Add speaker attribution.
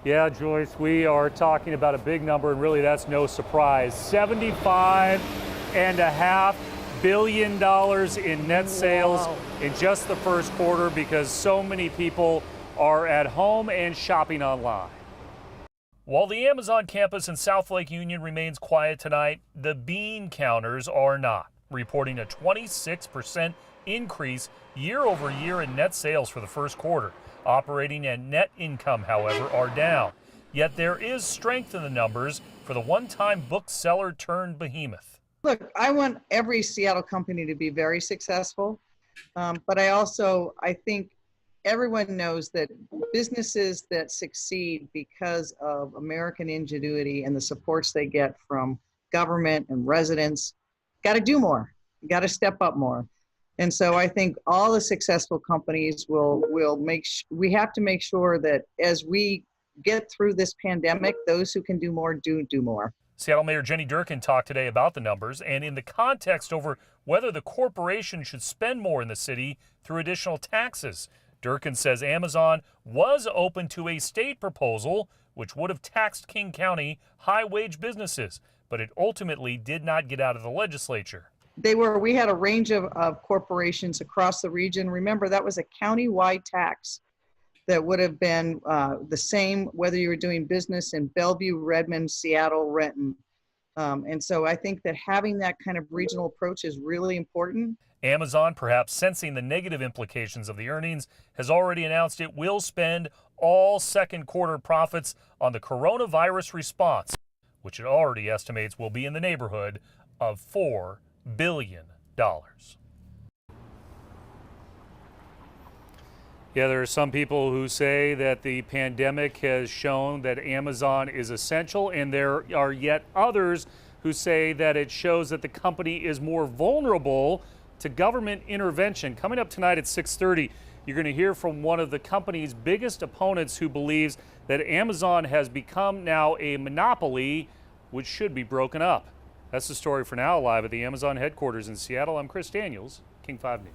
Speaker 1: Yeah, Joyce, we are talking about a big number, and really that's no surprise. $75.5 billion in net sales in just the first quarter because so many people are at home and shopping online. While the Amazon campus in South Lake Union remains quiet tonight, the bean counters are not, reporting a 26% increase year over year in net sales for the first quarter. Operating and net income, however, are down. Yet there is strength in the numbers for the one-time bookseller turned behemoth.
Speaker 2: Look, I want every Seattle company to be very successful, but I think everyone knows that businesses that succeed because of American ingenuity and the supports they get from government and residents got to do more, got to step up more. And so I think all the successful companies will we have to make sure that as we get through this pandemic, those who can do more do more.
Speaker 1: Seattle Mayor Jenny Durkan talked today about the numbers and in the context over whether the corporation should spend more in the city through additional taxes. Durkan says Amazon was open to a state proposal which would have taxed King County high-wage businesses, but it ultimately did not get out of the legislature.
Speaker 2: We had a range of corporations across the region. Remember, that was a county-wide tax that would have been the same whether you were doing business in Bellevue, Redmond, Seattle, Renton. And so I think that having that kind of regional approach is really important.
Speaker 1: Amazon, perhaps sensing the negative implications of the earnings, has already announced it will spend all second quarter profits on the coronavirus response, which it already estimates will be in the neighborhood of $4 billion. Yeah, there are some people who say that the pandemic has shown that Amazon is essential, and there are yet others who say that it shows that the company is more vulnerable to government intervention. Coming up tonight at 6:30, you're going to hear from one of the company's biggest opponents who believes that Amazon has become now a monopoly which should be broken up. That's the story for now. Live at the Amazon headquarters in Seattle, I'm Chris Daniels, King 5 News.